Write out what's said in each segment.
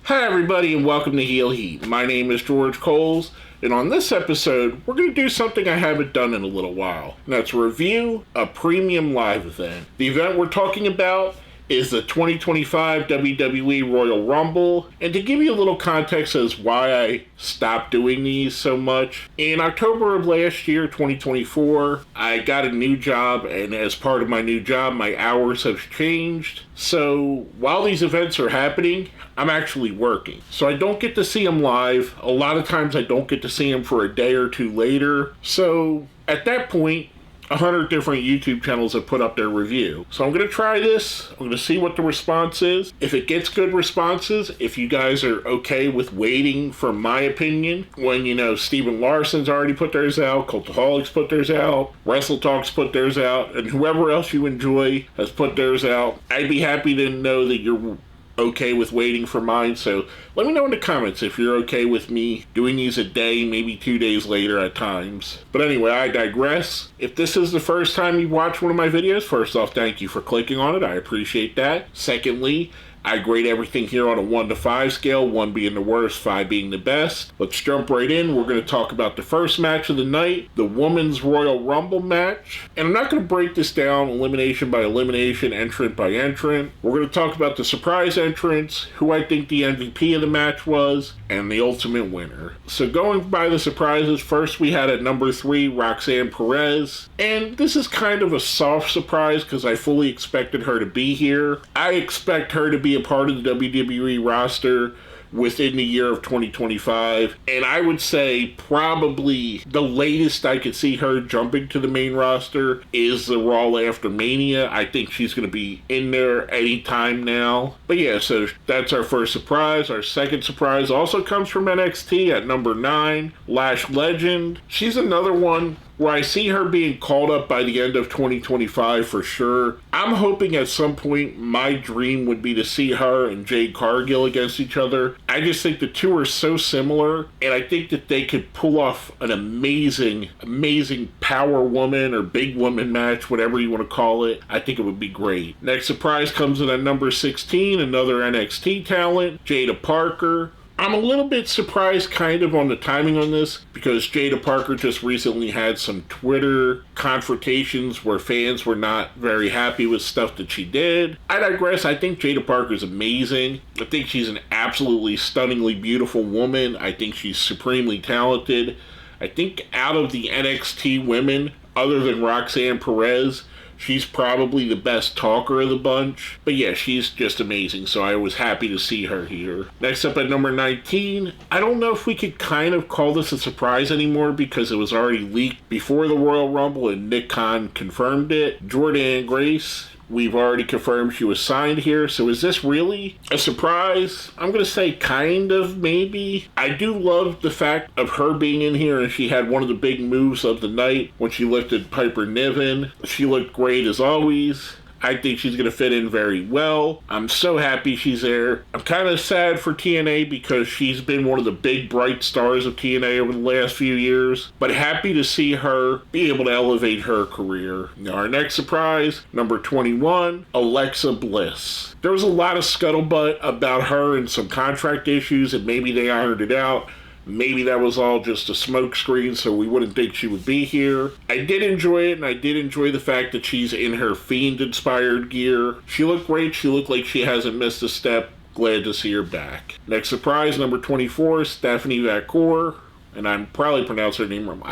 Hi everybody and welcome to Heel Heat. My name is George Coles, and on this episode, we're going to do something I haven't done in a little while. And that's review a premium live event. The event we're talking about is the 2025 WWE Royal Rumble. And to give you a little context as why I stopped doing these so much, in October of last year, 2024, I got a new job, and as part of my new job, my hours have changed. So while these events are happening, I'm actually working. So I don't get to see them live. A lot of times I don't get to see them for a day or two later. So at that point, 100 different YouTube channels have put up their review. So I'm going to try this. I'm going to see what the response is. If it gets good responses, if you guys are okay with waiting for my opinion, when, Steven Larson's already put theirs out, Cultaholics put theirs out, Wrestle Talks put theirs out, and whoever else you enjoy has put theirs out, I'd be happy to know that you're okay with waiting for mine. So let me know in the comments if you're okay with me doing these a day, maybe 2 days later at times. But anyway, I digress. If this is the first time you've watched one of my videos, first off, thank you for clicking on it. I appreciate that. Secondly, I grade everything here on a 1 to 5 scale, 1 being the worst, 5 being the best. Let's jump right in. We're going to talk about the first match of the night, the Women's Royal Rumble match. And I'm not going to break this down elimination by elimination, entrant by entrant. We're going to talk about the surprise entrants, who I think the MVP of the match was, and the ultimate winner. So going by the surprises, first we had at number 3, Roxanne Perez. And this is kind of a soft surprise because I fully expected her to be here. I expect her to be a part of the WWE roster within the year of 2025, and I would say probably the latest I could see her jumping to the main roster is the Raw after Mania. I think she's going to be in there anytime now. But yeah, so that's our first surprise. Our second surprise also comes from NXT at number 9, Lash Legend. She's another one where I see her being called up by the end of 2025 for sure. I'm hoping at some point my dream would be to see her and Jade Cargill against each other. I just think the two are so similar, and I think that they could pull off an amazing power woman or big woman match, whatever you want to call it. I think it would be great. Next surprise comes in at number 16, another NXT talent, Jada Parker. I'm a little bit surprised kind of on the timing on this because Jada Parker just recently had some Twitter confrontations where fans were not very happy with stuff that she did. I digress. I think Jada Parker's amazing. I think she's an absolutely stunningly beautiful woman. I think she's supremely talented. I think out of the NXT women, other than Roxanne Perez, she's probably the best talker of the bunch. But yeah, she's just amazing, so I was happy to see her here. Next up at number 19, I don't know if we could kind of call this a surprise anymore because it was already leaked before the Royal Rumble and Nick Khan confirmed it. Jordynne Grace. We've already confirmed she was signed here, so is this really a surprise? I'm going to say kind of, maybe. I do love the fact of her being in here, and she had one of the big moves of the night when she lifted Piper Niven. She looked great as always. I think she's going to fit in very well. I'm so happy she's there. I'm kind of sad for TNA because she's been one of the big bright stars of TNA over the last few years, but happy to see her be able to elevate her career. Now, our next surprise, number 21, Alexa Bliss. There was a lot of scuttlebutt about her and some contract issues, and maybe they ironed it out. Maybe that was all just a smokescreen, so we wouldn't think she would be here. I did enjoy it, and I did enjoy the fact that she's in her Fiend-inspired gear. She looked great. She looked like she hasn't missed a step. Glad to see her back. Next surprise, number 24, Stephanie Vacour. And I'm probably pronouncing her name wrong.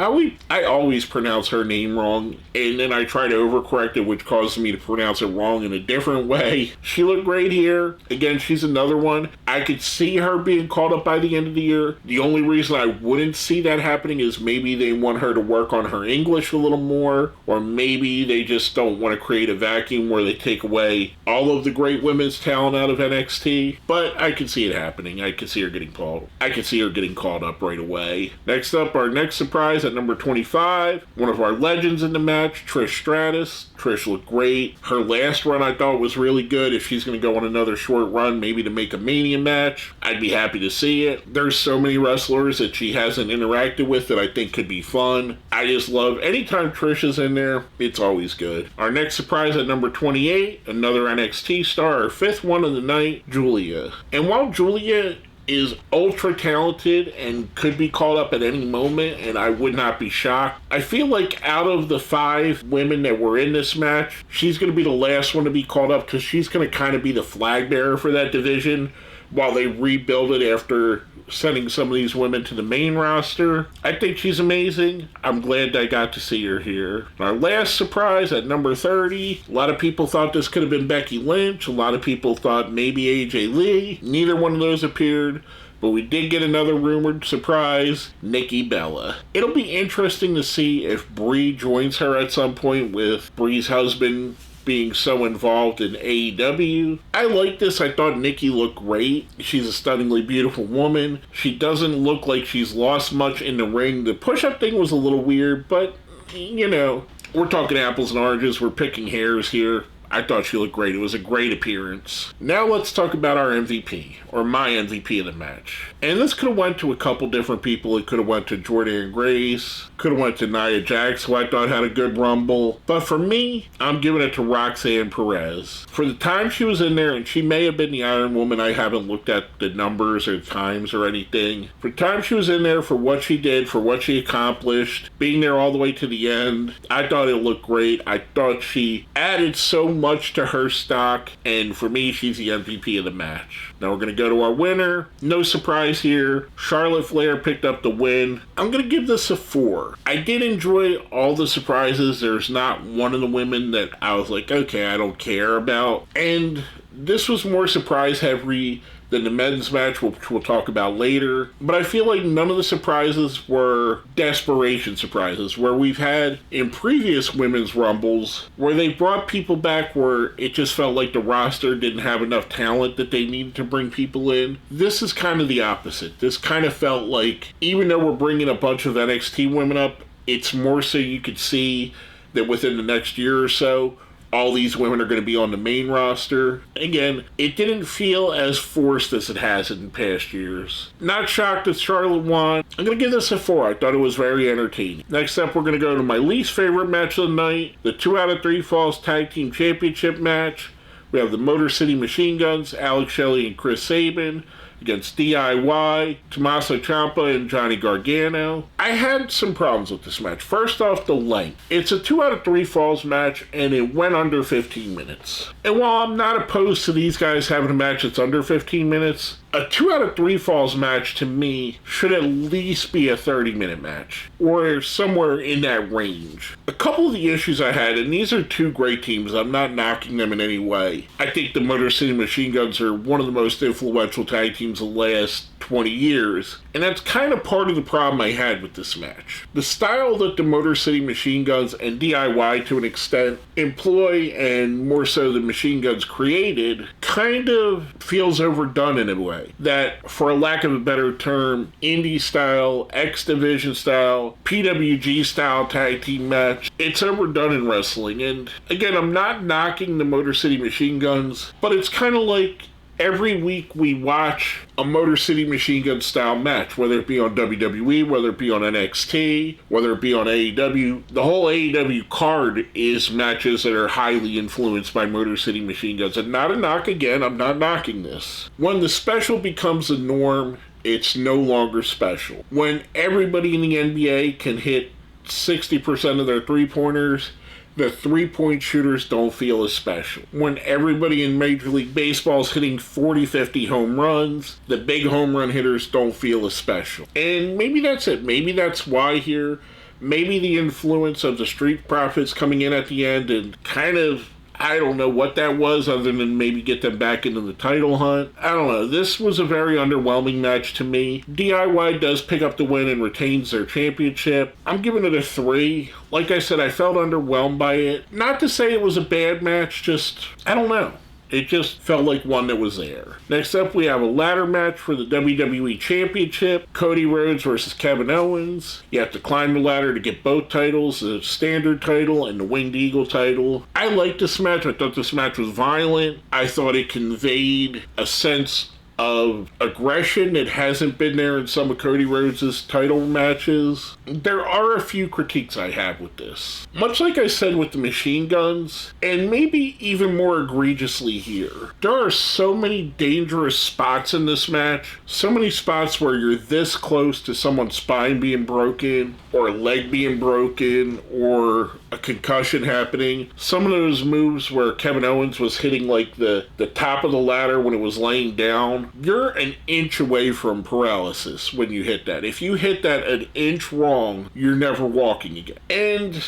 I always pronounce her name wrong, and then I try to overcorrect it, which causes me to pronounce it wrong in a different way. She looked great here. Again, she's another one. I could see her being called up by the end of the year. The only reason I wouldn't see that happening is maybe they want her to work on her English a little more, or maybe they just don't want to create a vacuum where they take away all of the great women's talent out of NXT. But I could see it happening. I could see her getting called up right away. 3. Next up, our next surprise at number 25, one of our legends in the match, Trish Stratus. Trish looked great. Her last run I thought was really good. If she's going to go on another short run, maybe to make a Mania match, I'd be happy to see it. There's so many wrestlers that she hasn't interacted with that I think could be fun. I just love anytime Trish is in there, it's always good. Our next surprise at number 28, another NXT star, our 5th one of the night, Julia. And while Julia is ultra talented and could be called up at any moment, and I would not be shocked, I feel like out of the 5 women that were in this match, she's going to be the last one to be called up because she's going to kind of be the flag bearer for that division while they rebuild it after sending some of these women to the main roster. I think she's amazing. I'm glad I got to see her here. Our last surprise at number 30, a lot of people thought this could have been Becky Lynch. A lot of people thought maybe AJ Lee. Neither one of those appeared. But we did get another rumored surprise, Nikki Bella. It'll be interesting to see if Brie joins her at some point, with Brie's husband being so involved in AEW. I like this. I thought Nikki looked great. She's a stunningly beautiful woman. She doesn't look like she's lost much in the ring. The push-up thing was a little weird, but, you know, we're talking apples and oranges. We're picking hairs here. I thought she looked great. It was a great appearance. Now let's talk about our MVP, or my MVP of the match. And this could have went to a couple different people. It could have went to Jordynne Grace, could have went to Nia Jax, who I thought had a good rumble. But for me, I'm giving it to Roxanne Perez. For the time she was in there, and she may have been the Iron Woman, I haven't looked at the numbers or times or anything. For the time she was in there, for what she did, for what she accomplished, being there all the way to the end, I thought it looked great. I thought she added so much to her stock, and for me, she's the MVP of the match. Now we're going to go to our winner. No surprise here. Charlotte Flair picked up the win. I'm going to give this a 4. I did enjoy all the surprises. There's not one of the women that I was like, okay, I don't care about. And this was more surprise heavy than the men's match, which we'll talk about later. But I feel like none of the surprises were desperation surprises, where we've had in previous women's rumbles where they brought people back where it just felt like the roster didn't have enough talent that they needed to bring people in. This is kind of the opposite. This kind of felt like, even though we're bringing a bunch of NXT women up, it's more so you could see that within the next year or so, all these women are going to be on the main roster. Again, it didn't feel as forced as it has in past years. Not shocked that Charlotte won. I'm going to give this a 4. I thought it was very entertaining. Next up, we're going to go to my least favorite match of the night, the 2 out of 3 Falls Tag Team Championship match. We have the Motor City Machine Guns, Alex Shelley and Chris Sabin, against DIY, Tommaso Ciampa, and Johnny Gargano. I had some problems with this match. First off, the length. It's a 2 out of 3 falls match, and it went under 15 minutes. And while I'm not opposed to these guys having a match that's under 15 minutes, a 2 out of 3 falls match to me should at least be a 30-minute match, or somewhere in that range. A couple of the issues I had, and these are 2 great teams, I'm not knocking them in any way. I think the Motor City Machine Guns are one of the most influential tag teams of the last 20 years, and that's kind of part of the problem I had with this match. The style that the Motor City Machine Guns and DIY to an extent employ, and more so the Machine Guns created, kind of feels overdone in a way. That, for a lack of a better term, indie style, X Division style, PWG style tag team match, it's overdone in wrestling. And again, I'm not knocking the Motor City Machine Guns, but it's kind of like every week we watch a Motor City Machine Gun style match, whether it be on WWE, whether it be on NXT, whether it be on AEW. The whole AEW card is matches that are highly influenced by Motor City Machine Guns. And not a knock again, I'm not knocking this. When the special becomes the norm, it's no longer special. When everybody in the NBA can hit 60% of their three-pointers, the three-point shooters don't feel as special. When everybody in Major League Baseball is hitting 40, 50 home runs, the big home run hitters don't feel as special. And maybe that's it. Maybe that's why here. Maybe the influence of the Street Profits coming in at the end and kind of, I don't know what that was other than maybe get them back into the title hunt. I don't know. This was a very underwhelming match to me. DIY does pick up the win and retains their championship. I'm giving it a 3. Like I said, I felt underwhelmed by it. Not to say it was a bad match, just, I don't know. It just felt like one that was there. Next up, we have a ladder match for the WWE Championship. Cody Rhodes versus Kevin Owens. You have to climb the ladder to get both titles, the standard title and the Winged Eagle title. I liked this match. I thought this match was violent. I thought it conveyed a sense of aggression that hasn't been there in some of Cody Rhodes' title matches. There are a few critiques I have with this. Much like I said with the machine guns, and maybe even more egregiously here, there are so many dangerous spots in this match. So many spots where you're this close to someone's spine being broken, or a leg being broken, or a concussion happening. Some of those moves where Kevin Owens was hitting like the top of the ladder when it was laying down, you're an inch away from paralysis when you hit that. If you hit that an inch wrong, you're never walking again. And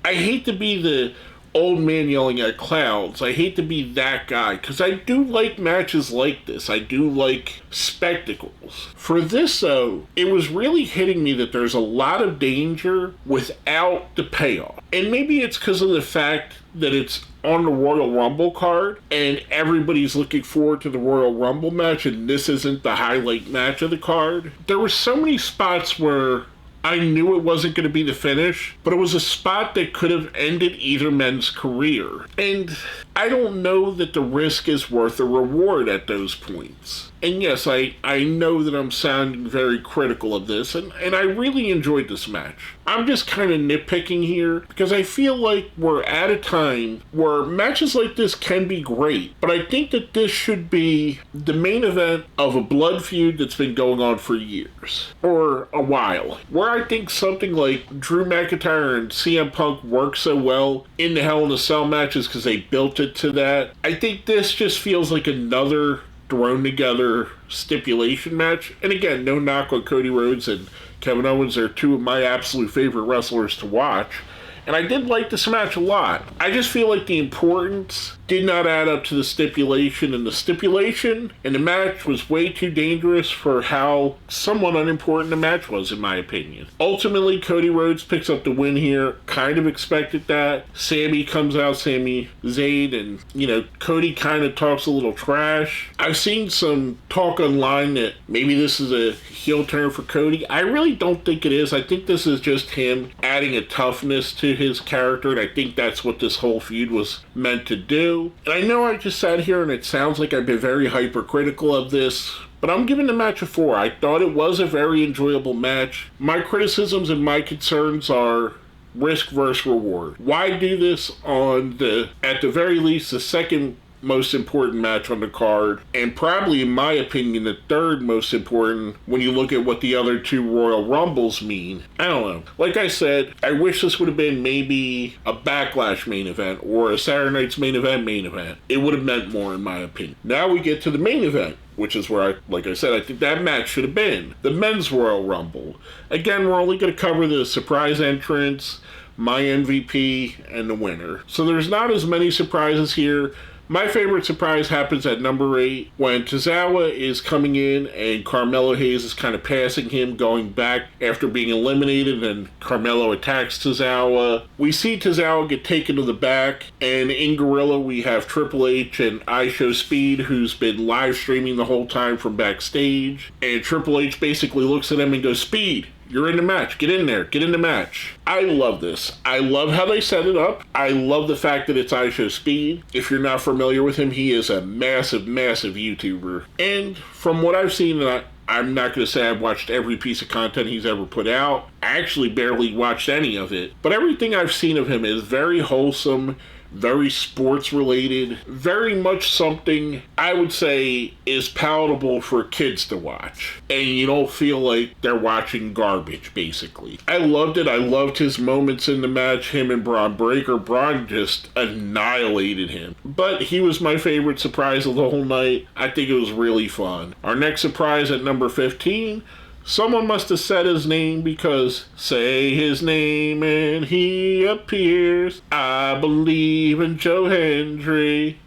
I hate to be the old man yelling at clouds. I hate to be that guy, because I do like matches like this. I do like spectacles. For this, though, it was really hitting me that there's a lot of danger without the payoff. And maybe it's because of the fact that it's on the Royal Rumble card, and everybody's looking forward to the Royal Rumble match, and this isn't the highlight match of the card. There were so many spots where I knew it wasn't going to be the finish, but it was a spot that could have ended either man's career. And I don't know that the risk is worth the reward at those points. And yes, I know that I'm sounding very critical of this, and I really enjoyed this match. I'm just kind of nitpicking here, because I feel like we're at a time where matches like this can be great, but I think that this should be the main event of a blood feud that's been going on for years, or a while, where I think something like Drew McIntyre and CM Punk work so well in the Hell in a Cell matches because they built it to that. I think this just feels like another thrown together stipulation match. And again, no knock on Cody Rhodes and Kevin Owens. They're two of my absolute favorite wrestlers to watch. And I did like this match a lot. I just feel like the importance did not add up to the stipulation, and the stipulation and the match was way too dangerous for how somewhat unimportant the match was, in my opinion. Ultimately, Cody Rhodes picks up the win here. Kind of expected that. Sami comes out, Sami Zayn, and, Cody kind of talks a little trash. I've seen some talk online that maybe this is a heel turn for Cody. I really don't think it is. I think this is just him adding a toughness to his character, and I think that's what this whole feud was meant to do. And I know I just sat here and it sounds like I've been very hypercritical of this, but I'm giving the match a 4. I thought it was a very enjoyable match. My criticisms and my concerns are risk versus reward. Why do this on at the very least, the second most important match on the card, and probably, in my opinion, the third most important when you look at what the other two Royal Rumbles mean? I don't know. Like I said, I wish this would have been maybe a Backlash main event or a Saturday Night's main event. It would have meant more, in my opinion. Now we get to the main event, which is where, like I said, I think that match should have been the Men's Royal Rumble. Again, we're only going to cover the surprise entrance, my MVP, and the winner. So there's not as many surprises here. My favorite surprise happens at number 8 when Tozawa is coming in and Carmelo Hayes is kind of passing him, going back after being eliminated, and Carmelo attacks Tozawa. We see Tozawa get taken to the back, and in Gorilla we have Triple H and IShowSpeed, who's been live streaming the whole time from backstage, and Triple H basically looks at him and goes, "Speed, you're in the match. Get in there. Get in the match." I love this. I love how they set it up. I love the fact that it's IShowSpeed. If you're not familiar with him, he is a massive, massive YouTuber. And from what I've seen, I'm not going to say I've watched every piece of content he's ever put out. I actually barely watched any of it. But everything I've seen of him is very wholesome, very sports related, very much something I would say is palatable for kids to watch. And you don't feel like they're watching garbage, basically. I loved it. I loved his moments in the match, him and Braun Breaker. Braun just annihilated him. But he was my favorite surprise of the whole night. I think it was really fun. Our next surprise at number 15, someone must have said his name, because say his name and he appears. I believe in Joe Hendry.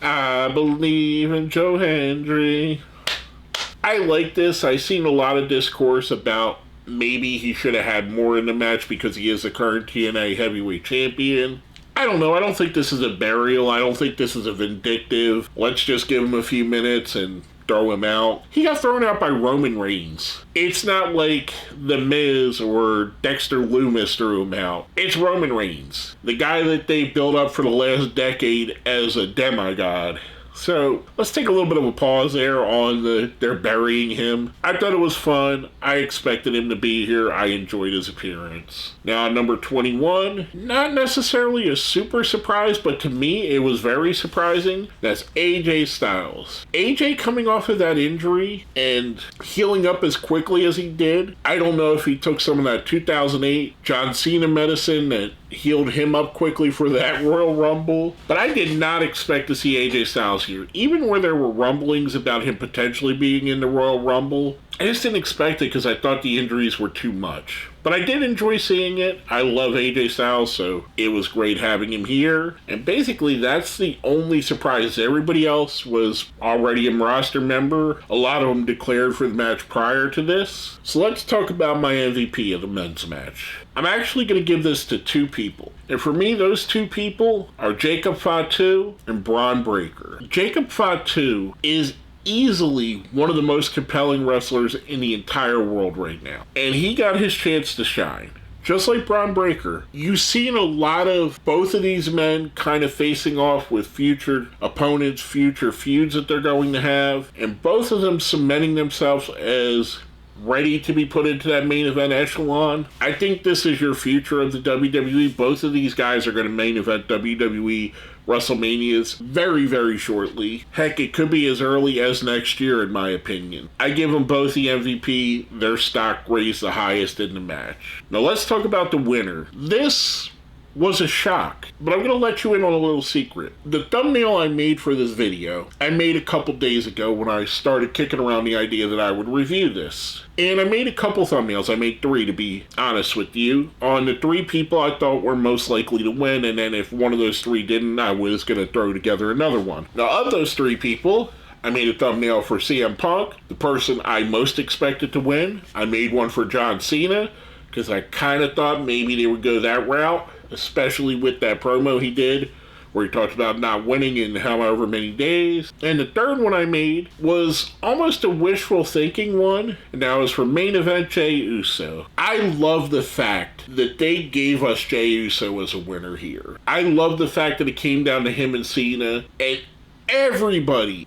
I believe in Joe Hendry. I like this. I've seen a lot of discourse about maybe he should have had more in the match because he is the current TNA heavyweight champion. I don't know. I don't think this is a burial. I don't think this is a vindictive, let's just give him a few minutes and throw him out. He got thrown out by Roman Reigns. It's not like The Miz or Dexter Lumis threw him out. It's Roman Reigns, the guy that they built up for the last decade as a demigod. So let's take a little bit of a pause there on they're burying him. I thought it was fun. I expected him to be here. I enjoyed his appearance. Now, number 21, not necessarily a super surprise, but to me, it was very surprising. That's AJ Styles. AJ coming off of that injury and healing up as quickly as he did. I don't know if he took some of that 2008 John Cena medicine that healed him up quickly for that Royal Rumble. But I did not expect to see AJ Styles here. Even where there were rumblings about him potentially being in the Royal Rumble, I just didn't expect it because I thought the injuries were too much. But I did enjoy seeing it. I love AJ Styles, so it was great having him here. And basically, that's the only surprise. Everybody else was already a roster member. A lot of them declared for the match prior to this. So let's talk about my MVP of the men's match. I'm actually going to give this to two people. And for me, those two people are Jacob Fatu and Braun Breaker. Jacob Fatu is easily one of the most compelling wrestlers in the entire world right now. And he got his chance to shine. Just like Braun Breaker, you've seen a lot of both of these men kind of facing off with future opponents, future feuds that they're going to have, and both of them cementing themselves as ready to be put into that main event echelon. I think this is your future of the WWE. Both of these guys are going to main event WWE WrestleManias very, very shortly. Heck, it could be as early as next year, in my opinion. I give them both the MVP. Their stock raised the highest in the match. Now let's talk about the winner. This was a shock, but I'm going to let you in on a little secret. The thumbnail I made for this video, I made a couple days ago when I started kicking around the idea that I would review this. And I made a couple thumbnails. I made 3, to be honest with you, on the 3 people I thought were most likely to win, and then if one of those 3 didn't, I was going to throw together another one. Now, of those 3 people, I made a thumbnail for CM Punk, the person I most expected to win. I made one for John Cena, because I kind of thought maybe they would go that route, especially with that promo he did where he talked about not winning in however many days. And the third one I made was almost a wishful thinking one, and that was for main event Jey Uso. I love the fact that they gave us Jey Uso as a winner here. I love the fact that it came down to him and Cena, and everybody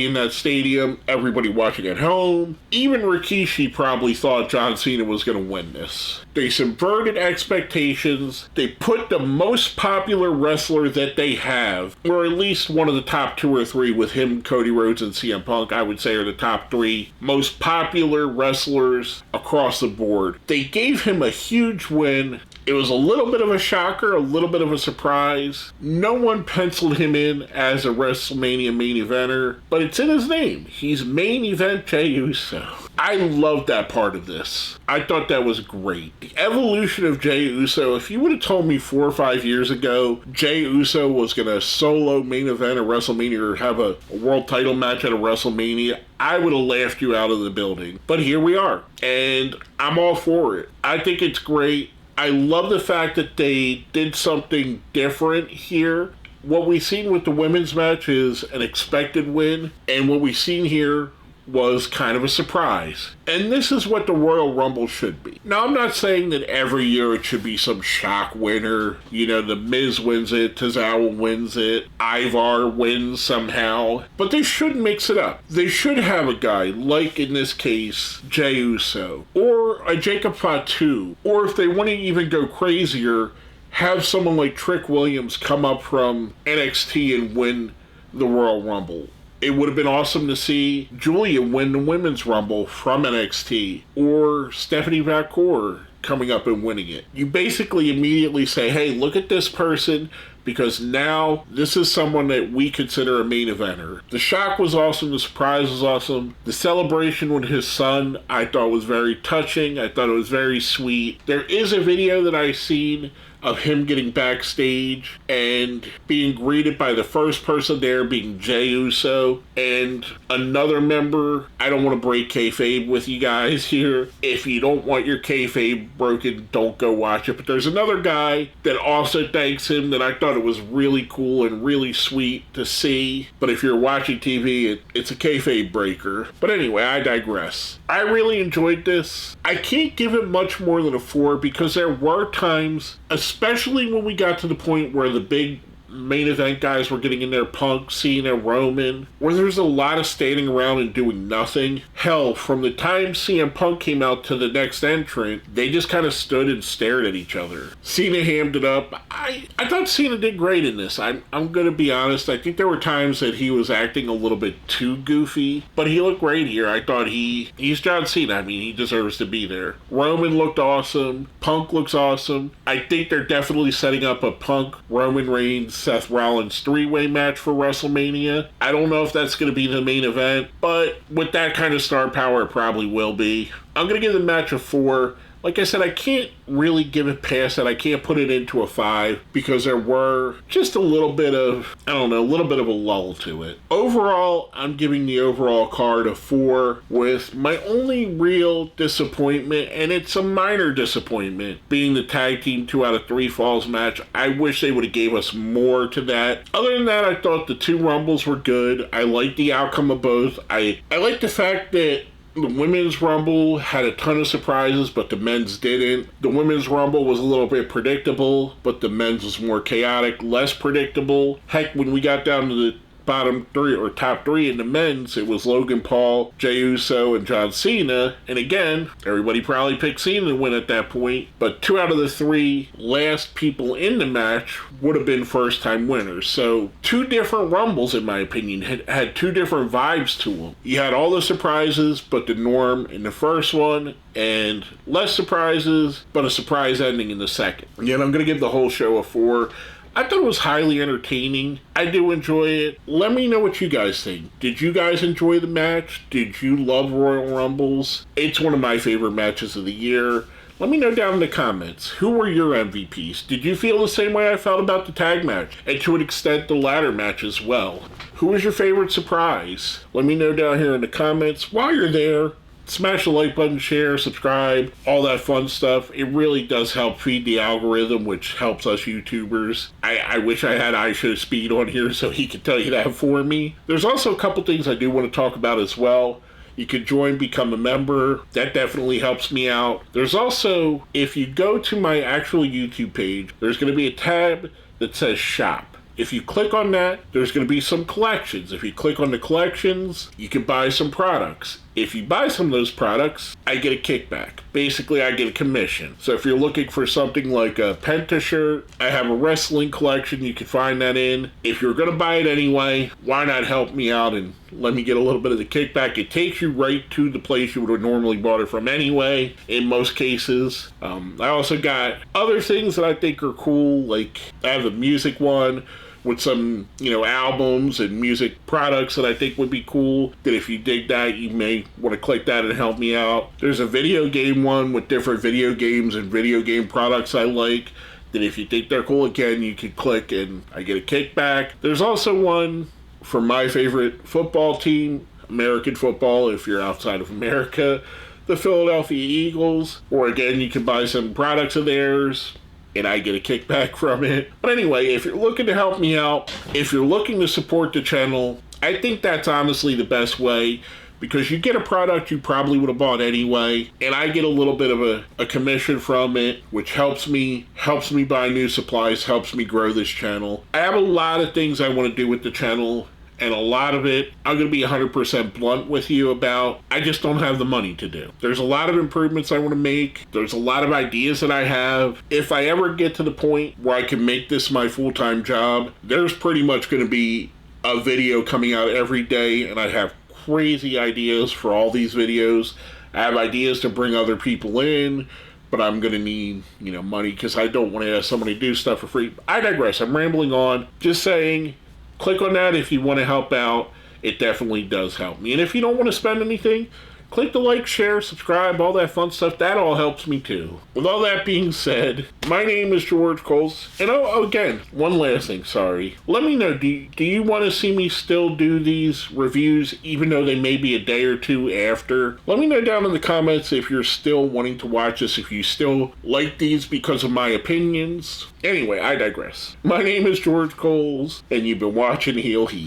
in that stadium, everybody watching at home, even Rikishi probably thought John Cena was going to win this. They subverted expectations. They put the most popular wrestler that they have, or at least one of the top 2 or 3 with him, Cody Rhodes, and CM Punk, I would say are the top 3 most popular wrestlers across the board. They gave him a huge win. It was a little bit of a shocker, a little bit of a surprise. No one penciled him in as a WrestleMania main eventer, but it's in his name. He's main event Jey Uso. I love that part of this. I thought that was great. The evolution of Jey Uso, if you would have told me 4 or 5 years ago Jey Uso was going to solo main event at WrestleMania or have a world title match at a WrestleMania, I would have laughed you out of the building. But here we are, and I'm all for it. I think it's great. I love the fact that they did something different here. What we've seen with the women's match is an expected win, and what we've seen here was kind of a surprise. And this is what the Royal Rumble should be. Now, I'm not saying that every year it should be some shock winner. You know, The Miz wins it, Tozawa wins it, Ivar wins somehow. But they should mix it up. They should have a guy, like in this case, Jey Uso, or a Jacob Fatu, or if they want to even go crazier, have someone like Trick Williams come up from NXT and win the Royal Rumble. It would have been awesome to see Julia win the Women's Rumble from NXT, or Stephanie McMahon coming up and winning it. You basically immediately say, hey, look at this person, because now this is someone that we consider a main eventer. The shock was awesome. The surprise was awesome. The celebration with his son, I thought was very touching. I thought it was very sweet. There is a video that I've seen of him getting backstage and being greeted by the first person there being Jey Uso and another member. I don't want to break kayfabe with you guys here. If you don't want your kayfabe broken, don't go watch it. But there's another guy that also thanks him that I thought it was really cool and really sweet to see. But if you're watching TV, it's a kayfabe breaker. But anyway, I digress. I really enjoyed this. I can't give it much more than a 4 because there were times, especially when we got to the point where the big main event guys were getting in there, Punk, Cena, Roman, where there's a lot of standing around and doing nothing. Hell, from the time CM Punk came out to the next entrant, they just kind of stood and stared at each other. Cena hammed it up. I thought Cena did great in this. I'm going to be honest. I think there were times that he was acting a little bit too goofy, but he looked great here. I thought he's John Cena. I mean, he deserves to be there. Roman looked awesome. Punk looks awesome. I think they're definitely setting up a Punk, Roman Reigns, Seth Rollins 3-way match for WrestleMania. I don't know if that's going to be the main event, but with that kind of star power, it probably will be. I'm going to give the match a 4. Like I said, I can't really give it past that. I can't put it into a 5 because there were just a little bit of, a lull to it. Overall, I'm giving the overall card a 4 with my only real disappointment, and it's a minor disappointment, being the tag team 2 out of 3 falls match. I wish they would have gave us more to that. Other than that, I thought the 2 Rumbles were good. I liked the outcome of both. I like the fact that the Women's Rumble had a ton of surprises, but the men's didn't. The Women's Rumble was a little bit predictable, but the men's was more chaotic, less predictable. Heck, when we got down to the bottom 3 or top 3 in the men's, it was Logan Paul, Jey Uso, and John Cena. And again, everybody probably picked Cena to win at that point, but 2 out of the 3 last people in the match would have been first-time winners. So 2 different Rumbles, in my opinion, had 2 different vibes to them. You had all the surprises, but the norm in the first one, and less surprises, but a surprise ending in the second. Again, I'm going to give the whole show a 4. I thought it was highly entertaining. I do enjoy it. Let me know what you guys think. Did you guys enjoy the match? Did you love Royal Rumbles? It's one of my favorite matches of the year. Let me know down in the comments. Who were your MVPs? Did you feel the same way I felt about the tag match? And to an extent, the ladder match as well. Who was your favorite surprise? Let me know down here in the comments. While you're there, smash the like button, share, subscribe, all that fun stuff. It really does help feed the algorithm, which helps us YouTubers. I wish I had iShow Speed on here so he could tell you that for me. There's also a couple things I do want to talk about as well. You can join, become a member. That definitely helps me out. There's also, if you go to my actual YouTube page, there's going to be a tab that says Shop. If you click on that, there's going to be some collections. If you click on the collections, you can buy some products. If you buy some of those products, I get a kickback. Basically, I get a commission. So if you're looking for something like a Penta shirt, I have a wrestling collection. You can find that in. If you're going to buy it anyway, why not help me out and let me get a little bit of the kickback? It takes you right to the place you would have normally bought it from anyway, in most cases. I also got other things that I think are cool, like I have a music one with some, albums and music products that I think would be cool, that if you dig that, you may want to click that and help me out. There's a video game one with different video games and video game products I like, that if you think they're cool, again, you can click and I get a kickback. There's also one for my favorite football team, American football, if you're outside of America, the Philadelphia Eagles, or again, you can buy some products of theirs and I get a kickback from it. But anyway, if you're looking to help me out, if you're looking to support the channel, I think that's honestly the best way, because you get a product you probably would have bought anyway, and I get a little bit of a commission from it, which helps me buy new supplies, helps me grow this channel. I have a lot of things I want to do with the channel, and a lot of it, I'm going to be 100% blunt with you about, I just don't have the money to do. There's a lot of improvements I want to make. There's a lot of ideas that I have. If I ever get to the point where I can make this my full-time job, there's pretty much going to be a video coming out every day, and I have crazy ideas for all these videos. I have ideas to bring other people in, but I'm going to need, money, because I don't want to ask somebody to do stuff for free. I digress. I'm rambling on. Just saying, click on that if you want to help out. It definitely does help me. And if you don't want to spend anything, click the like, share, subscribe, all that fun stuff. That all helps me too. With all that being said, my name is George Coles. And again, one last thing, sorry. Let me know, do you want to see me still do these reviews even though they may be a day or two after? Let me know down in the comments if you're still wanting to watch this, if you still like these because of my opinions. Anyway, I digress. My name is George Coles, and you've been watching Heel Heat.